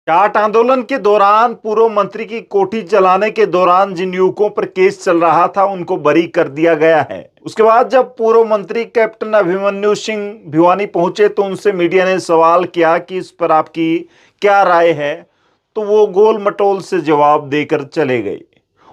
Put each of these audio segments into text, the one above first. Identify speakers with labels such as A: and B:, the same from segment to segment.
A: जाट आंदोलन के दौरान पूर्व मंत्री की कोठी जलाने के दौरान जिन युवकों पर केस चल रहा था उनको बरी कर दिया गया है। उसके बाद जब पूर्व मंत्री कैप्टन अभिमन्यु सिंह भिवानी पहुंचे तो उनसे मीडिया ने सवाल किया कि इस पर आपकी क्या राय है, तो वो गोल मटोल से जवाब देकर चले गए।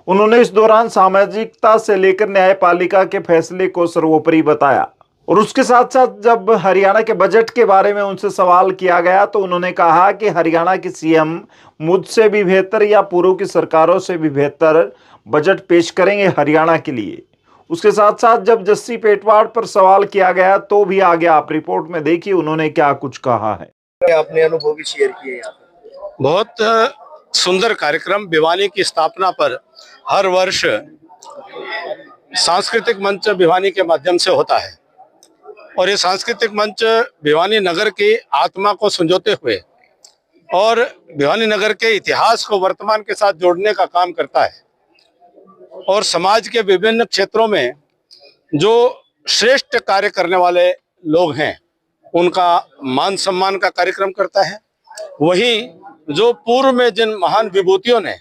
A: उन्होंने इस दौरान सामाजिकता से लेकर न्यायपालिका के फैसले को सर्वोपरि बताया। और उसके साथ साथ जब हरियाणा के बजट के बारे में उनसे सवाल किया गया तो उन्होंने कहा कि हरियाणा के सीएम मुझसे भी बेहतर या पूर्व की सरकारों से भी बेहतर बजट पेश करेंगे हरियाणा के लिए। उसके साथ साथ जब जस्सी पेटवाड़ पर सवाल किया गया तो भी आगे आप रिपोर्ट में देखिए उन्होंने क्या कुछ कहा है।
B: अपने अनुभव भी शेयर किए यहाँ पे।
C: बहुत सुंदर कार्यक्रम भिवानी की स्थापना पर हर वर्ष सांस्कृतिक मंच भिवानी के माध्यम से होता है और ये सांस्कृतिक मंच भिवानी नगर की आत्मा को संजोते हुए और भिवानी नगर के इतिहास को वर्तमान के साथ जोड़ने का काम करता है और समाज के विभिन्न क्षेत्रों में जो श्रेष्ठ कार्य करने वाले लोग हैं उनका मान सम्मान का कार्यक्रम करता है। वहीं जो पूर्व में जिन महान विभूतियों ने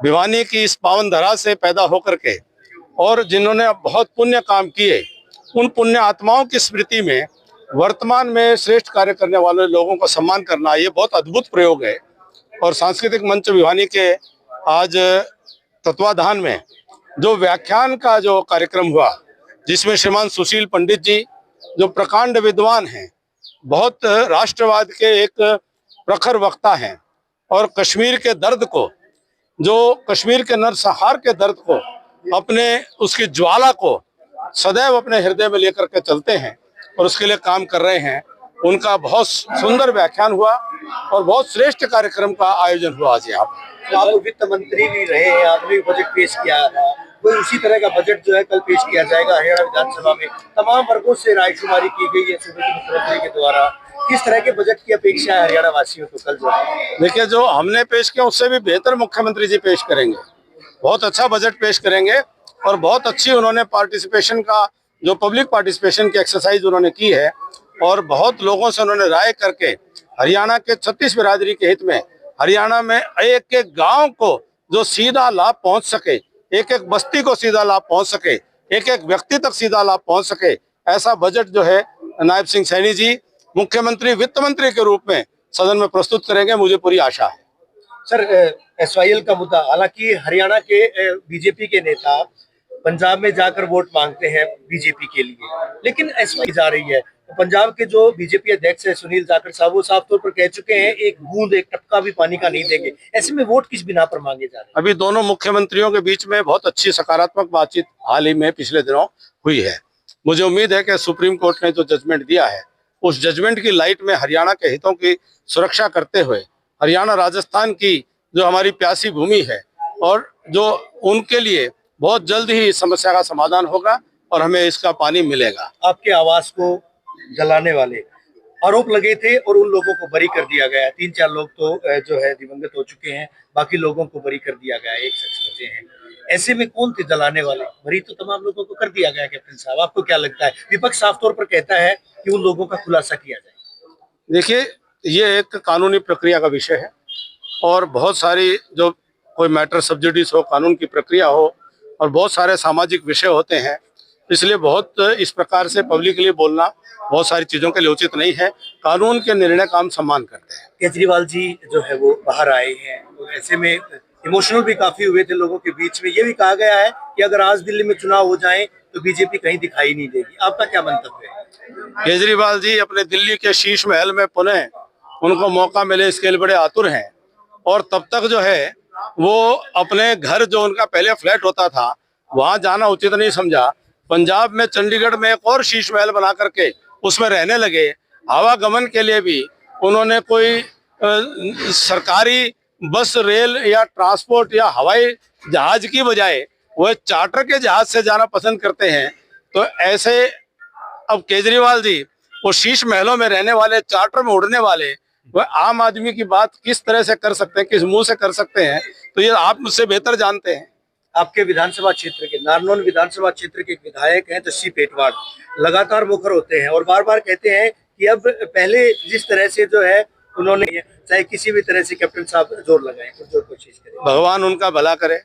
C: भिवानी की इस पावन धरा से पैदा होकर के और जिन्होंने बहुत पुण्य काम किए, उन पुण्य आत्माओं की स्मृति में वर्तमान में श्रेष्ठ कार्य करने वाले लोगों का सम्मान करना ये बहुत अद्भुत प्रयोग है। और सांस्कृतिक मंच भिवानी के आज तत्वाधान में जो व्याख्यान का जो कार्यक्रम हुआ, जिसमें श्रीमान सुशील पंडित जी जो प्रकांड विद्वान हैं, बहुत राष्ट्रवाद के एक प्रखर वक्ता हैं और कश्मीर के दर्द को, जो कश्मीर के नरसंहार के दर्द को, अपने उसकी ज्वाला को सदैव अपने हृदय में लेकर के चलते हैं और उसके लिए काम कर रहे हैं। उनका बहुत सुंदर व्याख्यान हुआ और बहुत श्रेष्ठ कार्यक्रम का आयोजन हुआ आज यहाँ पर।
B: आप वित्त मंत्री भी रहे हैं, आपने भी बजट पेश किया था, कोई उसी तरह का बजट जो है कल पेश किया जाएगा हरियाणा विधानसभा में। तमाम वर्गों से रायशुमारी की गई है सूबे के मुख्यमंत्री के द्वारा। किस तरह के बजट की अपेक्षा है हरियाणा वासियों को कल जो है?
C: देखिए, जो हमने पेश किया उससे भी बेहतर मुख्यमंत्री जी पेश करेंगे, बहुत अच्छा बजट पेश करेंगे और बहुत अच्छी उन्होंने पार्टिसिपेशन का जो पब्लिक पार्टिसिपेशन की एक्सरसाइज उन्होंने की है और बहुत लोगों से उन्होंने राय करके हरियाणा के 36 बिरादरी के हित में हरियाणा में एक एक गांव को जो सीधा लाभ पहुंच सके, एक एक बस्ती को सीधा लाभ पहुंच सके, एक एक व्यक्ति तक सीधा लाभ पहुंच सके, ऐसा बजट जो है नायब सिंह सैनी जी मुख्यमंत्री वित्त मंत्री के रूप में सदन में प्रस्तुत करेंगे, मुझे पूरी आशा है।
B: सर, एसवाईएल का मुद्दा, हालांकि हरियाणा के बीजेपी के नेता पंजाब में जाकर वोट मांगते हैं बीजेपी के लिए, लेकिन एसवाई जा रही है। पंजाब के जो बीजेपी अध्यक्ष है सुनील जाखड़ साहब, वो साफ तौर पर कह चुके हैं एक बूंद एक टपका भी पानी का नहीं देंगे। ऐसे में वोट किस बिना पर मांगे जा रहे हैं?
C: अभी दोनों मुख्यमंत्रियों के बीच में बहुत अच्छी सकारात्मक बातचीत हाल ही में पिछले दिनों हुई है। मुझे उम्मीद है कि सुप्रीम कोर्ट ने जो जजमेंट दिया है उस जजमेंट की लाइट में हरियाणा के हितों की सुरक्षा करते हुए हरियाणा राजस्थान की जो हमारी प्यासी भूमि है और जो उनके लिए बहुत जल्द ही इस समस्या का समाधान होगा और हमें इसका पानी मिलेगा।
B: आपके आवास को जलाने वाले आरोप लगे थे और उन लोगों को बरी कर दिया गया। 3-4 लोग तो जो है दिवंगत हो चुके हैं, बाकी लोगों को बरी कर दिया गया, एक शख्स बचे हैं। ऐसे में कौन थे जलाने वाले? बरी तो तमाम लोगों को कर दिया गया। कैप्टन साहब, आपको क्या लगता है? विपक्ष साफ तौर पर कहता है कि उन लोगों का खुलासा किया जाए।
C: देखिए, ये एक कानूनी प्रक्रिया का विषय है और बहुत सारी जो कोई मैटर सब्जुडिस हो, कानून की प्रक्रिया हो और बहुत सारे सामाजिक विषय होते हैं, इसलिए बहुत इस प्रकार से पब्लिकली बोलना बहुत सारी चीजों के लिए उचित नहीं है। कानून के निर्णय का हम सम्मान करते हैं।
B: केजरीवाल जी जो है वो बाहर आए हैं और ऐसे में इमोशनल भी काफी हुए थे लोगों के बीच में। ये भी कहा गया है कि अगर आज दिल्ली में चुनाव हो जाए तो बीजेपी कहीं दिखाई नहीं देगी। आपका क्या मंतव्य है?
C: केजरीवाल जी अपने दिल्ली के शीश महल में पुनः उनको मौका मिले इसके लिए बड़े आतुर हैं और तब तक जो है वो अपने घर, जो उनका पहले फ्लैट होता था, वहां जाना उचित नहीं समझा। पंजाब में चंडीगढ़ में एक और शीश महल बना करके उसमें रहने लगे। आवागमन के लिए भी उन्होंने कोई सरकारी बस, रेल या ट्रांसपोर्ट या हवाई जहाज की बजाय वह चार्टर के जहाज से जाना पसंद करते हैं। तो ऐसे अब केजरीवाल जी वो शीश महलों में रहने वाले, चार्टर में उड़ने वाले, वह आम आदमी की बात किस तरह से कर सकते हैं, किस मुंह से कर सकते हैं, तो ये आप मुझसे बेहतर जानते हैं।
B: आपके विधानसभा क्षेत्र के, नारनौल विधानसभा क्षेत्र के विधायक हैं जस्सी पेटवाड़, लगातार मुखर होते हैं और बार बार कहते हैं कि अब पहले जिस तरह से जो है उन्होंने चाहे किसी भी तरह से कैप्टन साहब जोर लगाएं, जोर कोशिश करें।
C: भगवान उनका भला करे।